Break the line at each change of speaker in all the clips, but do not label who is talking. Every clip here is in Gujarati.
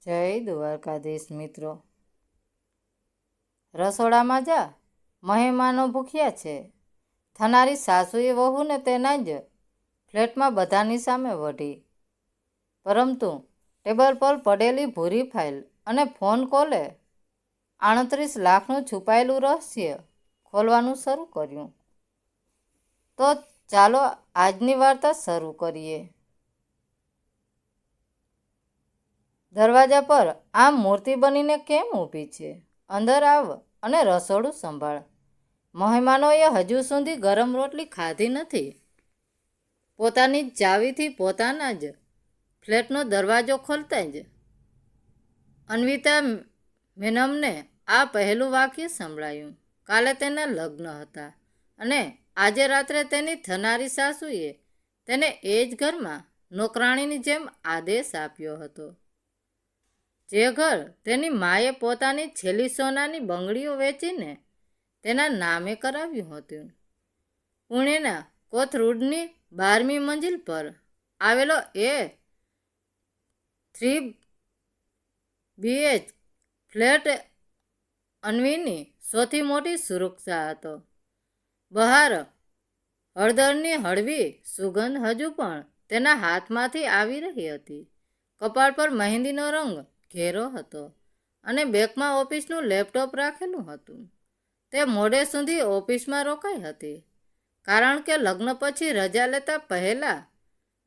જય દ્વારકાધીશ મિત્રો. રસોડામાં જા, મહેમાનો ભૂખ્યા છે. થનારી સાસુએ વહુને તેના જ ફ્લેટમાં બધાની સામે વઢી. પરંતુ ટેબલ પર પડેલી ભૂરી ફાઇલ અને ફોન કોલે 38 લાખનું છુપાયેલું રહસ્ય ખોલવાનું શરૂ કર્યું. તો ચાલો આજની વાર્તા શરૂ કરીએ. દરવાજા પર આમ મૂર્તિ બનીને કેમ ઊભી છે? અંદર આવ અને રસોડું સંભાળ. મહેમાનોએ હજુ સુધી ગરમ રોટલી ખાધી નથી. પોતાની જ ચાવીથી પોતાના જ ફ્લેટનો દરવાજો ખોલતા જ અન્વિતા મેનમને આ પહેલું વાક્ય સંભળાયું. કાલે તેના લગ્ન હતા અને આજે રાત્રે તેની થનારી સાસુએ તેને એ જ ઘરમાં નોકરાણીની જેમ આદેશ આપ્યો હતો. જે ઘર તેની માએ પોતાની છેલ્લી સોનાની બંગડીઓ વેચીને તેના નામે કરાવ્યું હતું. પુણેના કોથરૂડની 12મી મંજિલ પર આવેલો એ 3 BH ફ્લેટ અન્વીની સૌથી મોટી સુરક્ષા હતો. બહાર હળદરની હળવી સુગંધ હજુ પણ તેના હાથમાંથી આવી રહી હતી. કપાળ પર મહેંદીનો રંગ ઘેરો હતો અને બેગમાં ઓફિસનું લેપટોપ રાખેલું હતું. તે મોડે સુધી ઓફિસમાં રોકાઈ હતી કારણ કે લગ્ન પછી રજા લેતા પહેલાં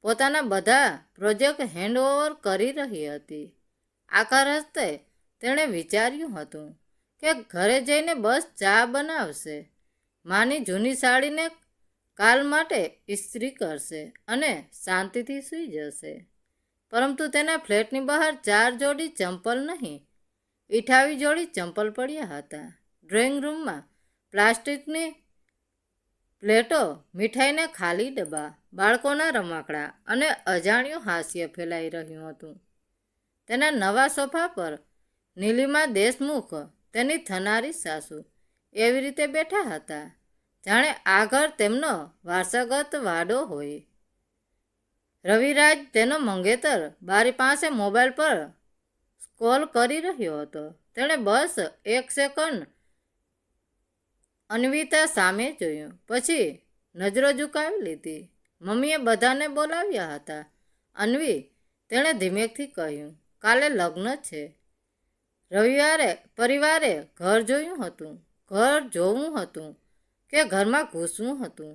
પોતાના બધા પ્રોજેક્ટ હેન્ડઓવર કરી રહી હતી. આખા રસ્તે તેણે વિચાર્યું હતું કે ઘરે જઈને બસ ચા બનાવશે, માની જૂની સાડીને કાલ માટે ઇસ્ત્રી કરશે અને શાંતિથી સૂઈ જશે. પરંતુ તેના ફ્લેટની બહાર 4 જોડી ચંપલ નહીં, 28 જોડી ચંપલ પડ્યા હતા. ડ્રોઈંગ રૂમમાં પ્લાસ્ટિકની પ્લેટો, મીઠાઈના ખાલી ડબ્બા, બાળકોના રમકડા અને અજાણ્યું હાસ્ય ફેલાઈ રહ્યું હતું. તેના નવા સોફા પર નીલિમા દેશમુખ, તેની થનારી સાસુ, એવી રીતે બેઠા હતા જાણે આ ઘર તેમનો વારસાગત વાડો હોય. રવિરાજ, તેનો મંગેતર, બારી પાસે મોબાઈલ પર સ્ક્રોલ કરી રહ્યો હતો. તેણે બસ 1 સેકન્ડ અન્વિતા સામે જોયું, પછી નજરો ઝુકાવી લીધી. મમ્મીએ બધાને બોલાવ્યા હતા. અન્વી, તેણે ધીમેકથી કહ્યું, કાલે લગ્ન છે. રવિવારે પરિવારે ઘર જોયું હતું. ઘર જોવું હતું કે ઘરમાં ઘૂસવું હતું?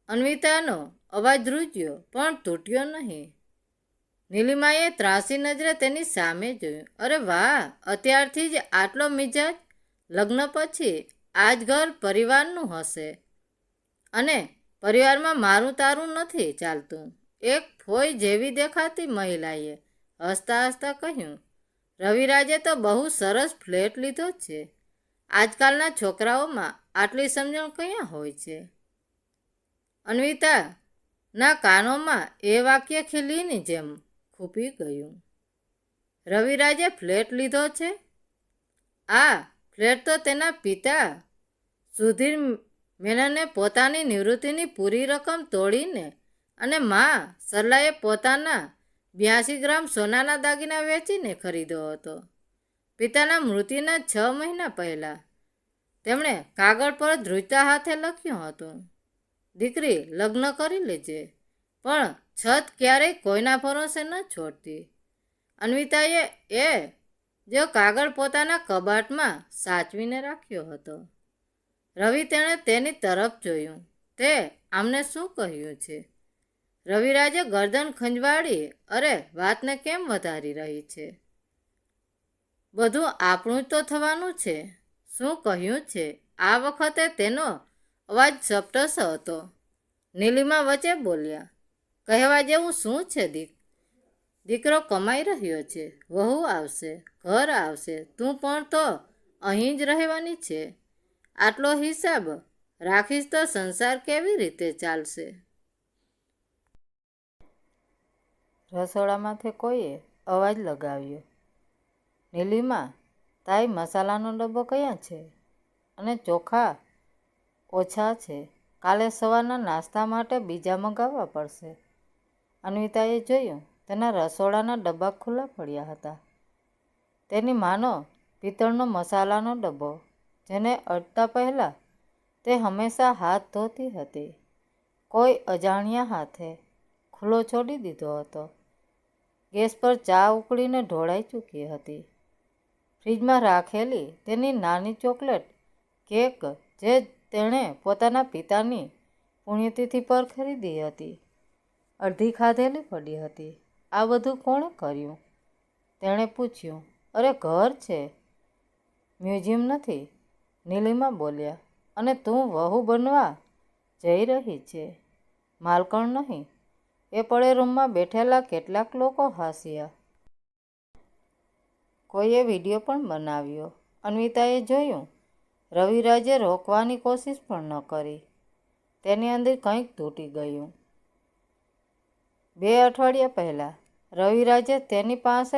અન્વિતાનો અવાજ ધ્રુજ્યો પણ તૂટ્યો નહીં. નીલિમાએ ત્રાસી નજરે તેની સામે જોયું. અરે વાહ, અત્યારથી જ આટલો મિજાજ? લગ્ન પછી આ જ ઘર પરિવારનું હશે અને પરિવારમાં મારું તારું નથી ચાલતું. એક ફોઈ જેવી દેખાતી મહિલાએ હસતા હસતા કહ્યું. રવિરાજે તો બહુ સરસ ફ્લેટ લીધો છે. આજકાલના છોકરાઓમાં આટલી સમજણ ક્યાં હોય છે? અન્વિતાના કાનોમાં એ વાક્ય ખીલીની જેમ ખૂંપી ગયું. રવિરાજે ફ્લેટ લીધો છે? આ ફ્લેટ તો તેના પિતા સુધીર મેનને પોતાની નિવૃત્તિની પૂરી રકમ તોડીને અને મા સરલાએ પોતાના 82 ગ્રામ સોનાના દાગીના વેચીને ખરીદ્યો હતો. પિતાના મૃત્યુના 6 મહિના પહેલાં તેમણે કાગળ પર ધ્રુજતા હાથે લખ્યું હતું, દીકરી, લગ્ન કરી લેજે, પણ છત ક્યારેય કોઈના ભરોસે ન છોડતી. અન્વિતાએ એ જો કાગળ પોતાના કબાટમાં સાચવીને રાખ્યો હતો. રવિ, તેણે તેની તરફ જોયું. તે આમને શું કહ્યું છે? રવિરાજે ગરદન ખંજવાળી. અરે, વાતને કેમ વધારી રહી છે? બધું આપણું જ તો થવાનું છે. શું કહ્યું છે? આ વખતે તેનો અવાજ સપ્ટસ હતો. નીલિમા વચ્ચે બોલ્યા. કહેવા જેવું શું છે? દીકરો કમાઈ રહ્યો છે, વહુ આવશે, ઘર આવશે, તું પણ તો અહીં જ રહેવાની છે. આટલો હિસાબ રાખીશ તો સંસાર કેવી રીતે ચાલશે? રસોડામાંથી કોઈએ અવાજ લગાવ્યો. નીલિમા, તાઈ, મસાલાનો ડબ્બો ક્યાં છે? અને ચોખા ઓછા છે. કાલે સવારના નાસ્તા માટે બીજા મંગાવવા પડશે. અન્વિતાએ જોયું તેના રસોડાના ડબ્બા ખુલ્લા પડ્યા હતા. તેની માનો પિત્તળનો મસાલાનો ડબ્બો, જેને અડતા પહેલાં તે હંમેશા હાથ ધોતી હતી, કોઈ અજાણ્યા હાથે ખુલ્લો છોડી દીધો હતો. ગેસ પર ચા ઉકળીને ઢોળાઈ ચૂકી હતી. ફ્રીજમાં રાખેલી તેની નાની ચોકલેટ કેક, જે તેણે પોતાના પિતાની પુણ્યતિથિ પર ખરીદી હતી, અડધી ખાધેલી પડી હતી. આ બધું કોણે કર્યું? તેણે પૂછ્યું. અરે, ઘર છે, મ્યુઝિયમ નથી, નીલિમા બોલ્યા. અને તું વહુ બનવા જઈ રહી છે, માલકણ નહીં. એ પળે રૂમમાં બેઠેલા કેટલાક લોકો હસ્યા. કોઈએ વિડીયો પણ બનાવ્યો. અન્વિતાએ જોયું. રવિરાજે રોકવાની કોશિશ પણ ન કરી. તેની અંદર કંઈક તૂટી ગયું. 2 અઠવાડિયા પહેલાં રવિરાજે તેની પાસે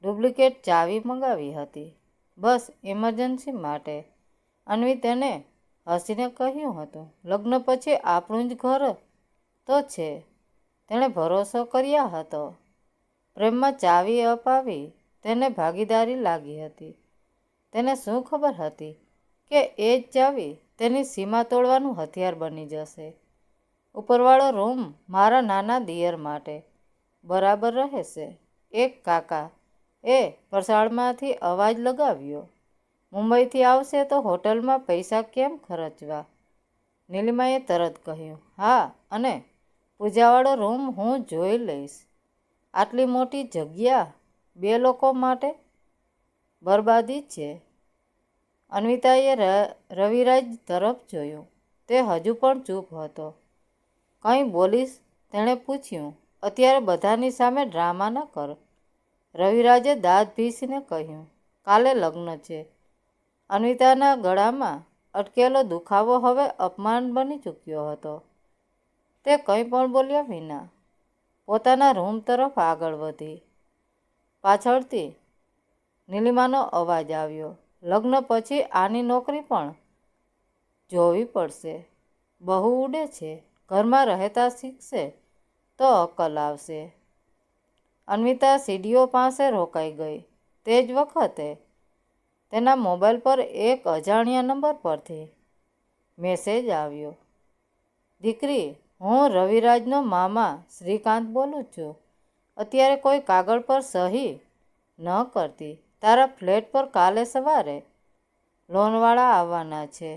ડુપ્લિકેટ ચાવી મંગાવી હતી, બસ ઇમરજન્સી માટે. અન્વી તેને હસીને કહ્યું હતું, લગ્ન પછી આપણું જ ઘર તો છે. તેણે ભરોસો કર્યા હતો. પ્રેમમાં ચાવી અપાવી તેને ભાગીદારી લાગી હતી. તેને શું ખબર હતી કે એ જ ચાવી તેની સીમા તોડવાનું હથિયાર બની જશે. ઉપરવાળો રૂમ મારા નાના દિયર માટે બરાબર રહેશે. એક કાકા એ પરસાળમાંથી અવાજ લગાવ્યો. મુંબઈથી આવશે તો હોટલમાં પૈસા કેમ ખર્ચવા? નીલિમાએ તરત કહ્યું, હા, અને પૂજાવાળો રૂમ હું જોઈ લઈશ. આટલી મોટી જગ્યા 2 લોકો માટે બરબાદી છે. અન્વિતાએ રવિરાજ તરફ જોયું. તે હજુ પણ ચૂપ હતો. કંઈ બોલીશ? તેણે પૂછ્યું. અત્યારે બધાની સામે ડ્રામા ન કર. રવિરાજે દાંત ભીંસીને કહ્યું. કાલે લગ્ન છે. અન્વિતાના ગળામાં અટકેલો દુખાવો હવે અપમાન બની ચૂક્યો હતો. તે કંઈ પણ બોલ્યા વિના પોતાના રૂમ તરફ આગળ વધી. પાછળથી નીલિમાનો અવાજ આવ્યો. લગ્ન પછી આની નોકરી પણ જોવી પડશે. બહુ ઉડે છે. ઘરમાં રહેતા શીખશે તો અક્કલ આવશે. અન્વિતા સીડીઓ પાસે રોકાઈ ગઈ. તે જ વખતે તેના મોબાઈલ પર એક અજાણ્યા નંબર પરથી મેસેજ આવ્યો. દીકરી, હું રવિરાજનો મામા શ્રીકાંત બોલું છું. અત્યારે કોઈ કાગળ પર સહી ન કરતી. તારા ફ્લેટ પર કાલે સવારે લોનવાળા આવવાના છે.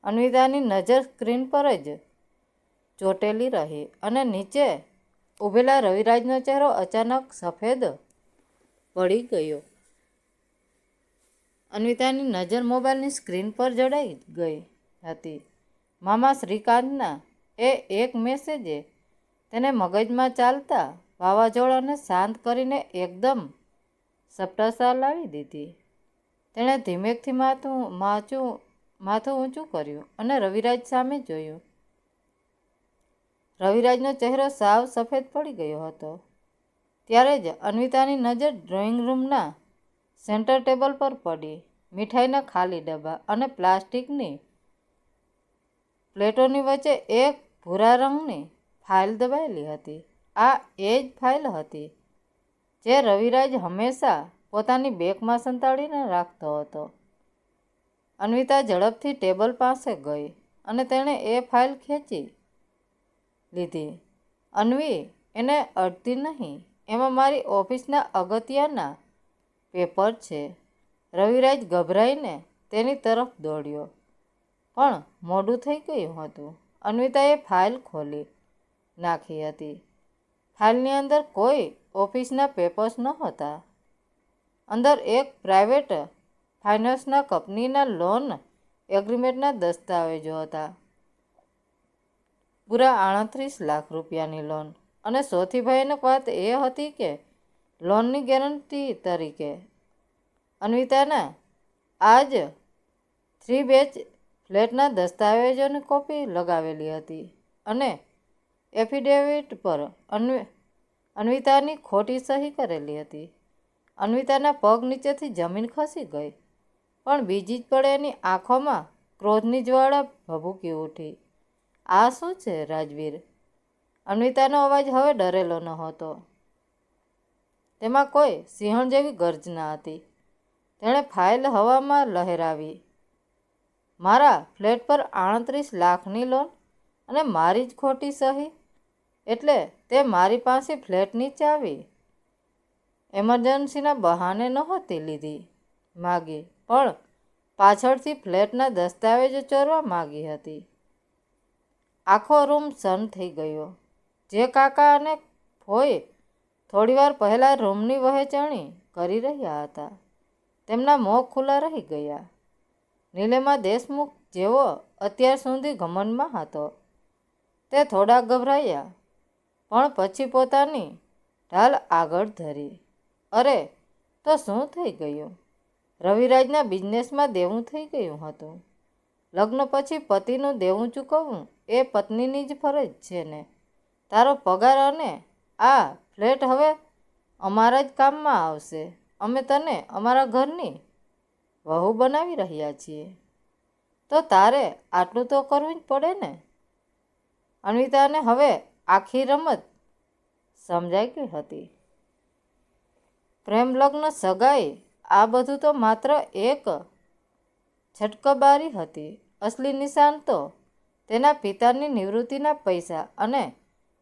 અન્વિતાની નજર સ્ક્રીન પર જ ચોંટેલી રહી અને નીચે ઊભેલા રવિરાજનો ચહેરો અચાનક સફેદ પડી ગયો. અન્વિતાની નજર મોબાઈલની સ્ક્રીન પર જડાઈ ગઈ હતી. મામા શ્રીકાંતના એ એક મેસેજે તેને મગજમાં ચાલતા વાવાઝોડાને શાંત કરીને એકદમ સપ્ટાસા લાવી દીધી. તેણે ધીમેકથી માથું ઊંચું કર્યું અને રવિરાજ સામે જોયું. રવિરાજનો ચહેરો સાવ સફેદ પડી ગયો હતો. ત્યારે જ અન્વિતાની નજર ડ્રોઈંગ રૂમના સેન્ટર ટેબલ પર પડી. મીઠાઈના ખાલી ડબ્બા અને પ્લાસ્ટિકની પ્લેટોની વચ્ચે એક ભૂરા રંગની ફાઇલ દબાયેલી હતી. આ એ જ ફાઇલ હતી જે રવિરાજ હંમેશા પોતાની બેગમાં સંતાડીને રાખતો હતો. અન્વિતા ઝડપથી ટેબલ પાસે ગઈ અને તેણે એ ફાઇલ ખેંચી લીધી. અન્વી, એને અડતી નહીં. એમાં મારી ઓફિસના અગત્યના પેપર છે. રવિરાજ ગભરાઈને તેની તરફ દોડ્યો, પણ મોડું થઈ ગયું હતું. અન્વિતાએ ફાઇલ ખોલી નાખી હતી. ફાઇલની અંદર કોઈ ઓફિસના પેપર્સ નહોતા. અંદર એક પ્રાઇવેટ ફાઇનાન્સના કંપનીના લોન એગ્રીમેન્ટના દસ્તાવેજો હતા. પૂરા 38 લાખ રૂપિયાની લોન. અને સૌથી ભયાનક વાત એ હતી કે લોનની ગેરંટી તરીકે અન્વિતાના આ જ 3 BH ફ્લેટના દસ્તાવેજોની કોપી લગાવેલી હતી અને એફિડેવિટ પર અન્વિતાની ખોટી સહી કરેલી હતી. અન્વિતાના પગ નીચેથી જમીન ખસી ગઈ, પણ બીજી જ પળે એની આંખોમાં ક્રોધની જ્વાળા ભભૂકી ઉઠી. આ શું છે રાજવીર? અન્વિતાનો અવાજ હવે ડરેલો નહોતો. તેમાં કોઈ સિંહણ જેવી ગર્જના હતી. તેણે ફાઇલ હવામાં લહેરાવી. મારા ફ્લેટ પર 38 લાખની લોન અને મારી જ ખોટી સહી, એટલે તે મારી પાસે ફ્લેટની ચાવી એમરજન્સીના બહાને નહોતી લીધી માગી, પણ પાછળથી ફ્લેટના દસ્તાવેજો ચોરવા માગી હતી. આખો રૂમ સન થઈ ગયો. જે કાકા અને ફોઈ થોડીવાર પહેલાં રૂમની વહેંચણી કરી રહ્યા હતા, તેમના મોં ખુલ્લા રહી ગયા. નીલિમા દેશમુખ જેવો અત્યાર સુધી ઘમંડમાં હતો, તે થોડા ગભરાયા, પણ પછી પોતાની ઢાલ આગળ ધરી. અરે, તો શું થઈ ગયું? રવિરાજના બિઝનેસમાં દેવું થઈ ગયું હતું. લગ્ન પછી પતિનું દેવું ચૂકવવું એ પત્નીની જ ફરજ છે ને. તારો પગાર અને આ ફ્લેટ હવે અમારા જ કામમાં આવશે. અમે તને અમારા ઘરની વહુ બનાવી રહ્યા છીએ, તો તારે આટલું તો કરવું જ પડે ને. અન્વિતાને હવે આખી રમત સમજાઈ ગઈ હતી. પ્રેમ, લગ્ન, સગાઈ, આ બધું તો માત્ર એક છટકબારી હતી. અસલી નિશાન તો તેના પિતાની નિવૃત્તિના પૈસા અને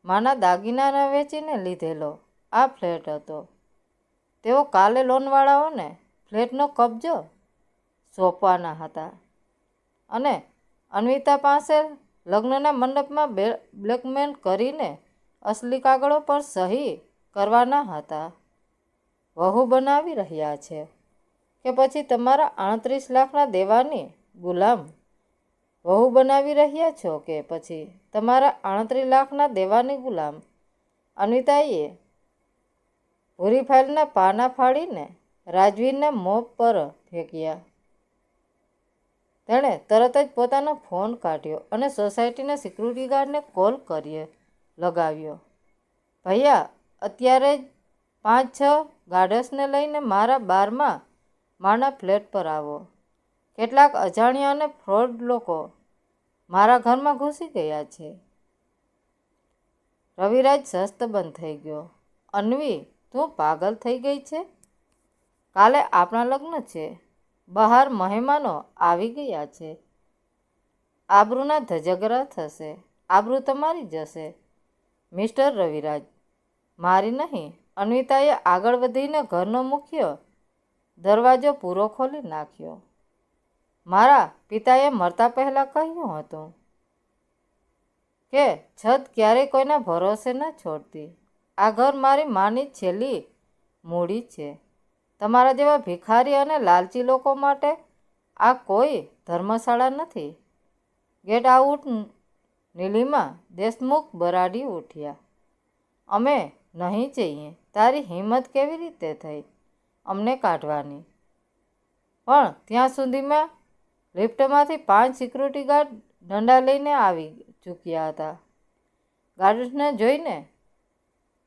માના દાગીનાના વેચીને લીધેલો આ ફ્લેટ હતો. તેઓ કાલે લોનવાળાઓને ફ્લેટનો કબજો સોંપવાના હતા અને અન્વિતા પાસે લગ્નના મંડપમાં બ્લેકમેલ કરીને અસલી કાગળો પર સહી કરવાના હતા. વહુ બનાવી રહ્યા છે કે પછી તમારા 38 લાખના દેવાની ગુલામ? વહુ બનાવી રહ્યા છો કે પછી તમારા 38 લાખના દેવાની ગુલામ? અન્વિતાએ ભૂરી ફાઇલના પાના ફાડીને રાજવીરના મોં પર ફેંક્યા. તેણે તરત જ પોતાનો ફોન કાઢ્યો અને સોસાયટીના સિક્યુરિટી ગાર્ડને કોલ લગાવ્યો. ભૈયા, અત્યારે જ 5-6 ગાર્ડ્સને લઈને મારા 12મા માળના ફ્લેટ પર આવો. કેટલાક અજાણ્યા અને ફ્રોડ લોકો મારા ઘરમાં ઘૂસી ગયા છે. રવિરાજ શસ્તબંધ થઈ ગયો. અન્વી, તું પાગલ થઈ ગઈ છે? કાલે આપણા લગ્ન છે. બહાર મહેમાનો આવી ગયા છે. આબરૂના ધજગરા થશે. આબરૂ તમારી જશે મિસ્ટર રવિરાજ, મારી નહીં. અન્વિતાએ આગળ વધીને ઘરનો મુખ્ય દરવાજો પૂરો ખોલી નાખ્યો. મારા પિતાએ મરતા પહેલાં કહ્યું હતું કે છત ક્યારેય કોઈના ભરોસે ન છોડતી. આ ઘર મારી માની છેલ્લી મૂડી છે. તમારા જેવા ભિખારી અને લાલચી લોકો માટે આ કોઈ ધર્મશાળા નથી. Get out. નીલિમા દેશમુખ બરાડી ઉઠ્યા. અમે નહીં જઈએ. તારી હિંમત કેવી રીતે થઈ અમને કાઢવાની? પણ ત્યાં સુધીમાં લિફ્ટમાંથી 5 સિક્યુરિટી ગાર્ડ દંડા લઈને આવી ચૂક્યા હતા. ગાર્ડ્સને જોઈને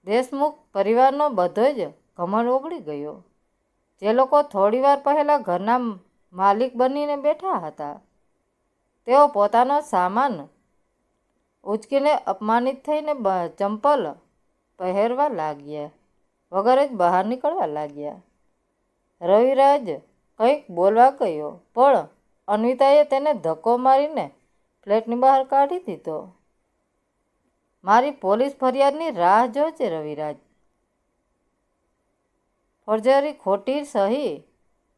દેશમુખ પરિવારનો બધો જ ઘમંડ ઓગળી ગયો. જે લોકો થોડીવાર પહેલાં ઘરના માલિક બનીને બેઠા હતા, તેઓ પોતાનો સામાન ઉંચકીને અપમાનિત થઈને ચંપલ પહેરવા લાગ્યા વગર જ બહાર નીકળવા લાગ્યા. રવિરાજ કંઈક બોલવા ગયો, પણ અન્વિતાએ તેને ધક્કો મારીને ફ્લેટની બહાર કાઢી દીધો. મારી પોલીસ ફરિયાદની રાહ જોજે રવિરાજ. ફોર્જરી, ખોટી સહી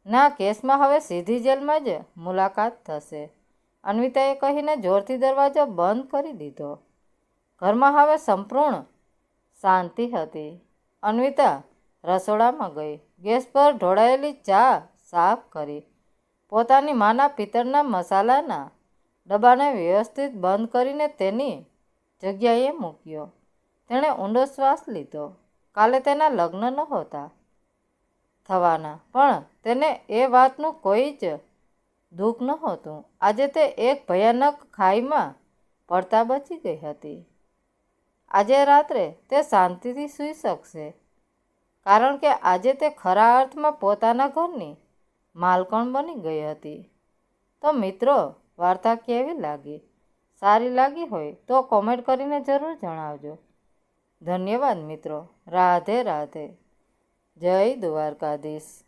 ના કેસમાં હવે સીધી જેલમાં જ મુલાકાત થશે, અન્વિતાએ કહીને જોરથી દરવાજો બંધ કરી દીધો. ઘરમાં હવે સંપૂર્ણ શાંતિ હતી. અન્વિતા રસોડામાં ગઈ. ગેસ પર ઢોળાયેલી ચા સાફ કરી. પોતાની માના પિત્તળના મસાલાના ડબ્બાને વ્યવસ્થિત બંધ કરીને તેની જગ્યાએ મૂક્યો. તેણે ઊંડો શ્વાસ લીધો. કાલે તેના લગ્ન નહોતા થવાના, પણ તેને એ વાતનું કોઈ જ દુઃખ નહોતું. આજે તે એક ભયાનક ખાઈમાં પડતા બચી ગઈ હતી. આજે રાત્રે તે શાંતિથી સૂઈ શકશે, કારણ કે આજે તે ખરા અર્થમાં પોતાના ઘરની માલકણ બની ગઈ હતી. તો મિત્રો, વાર્તા કેવી લાગી? સારી લાગી હોય તો કોમેન્ટ કરીને જરૂર જણાવજો. ધન્યવાદ મિત્રો. રાધે રાધે. જય દ્વારકાધીશ.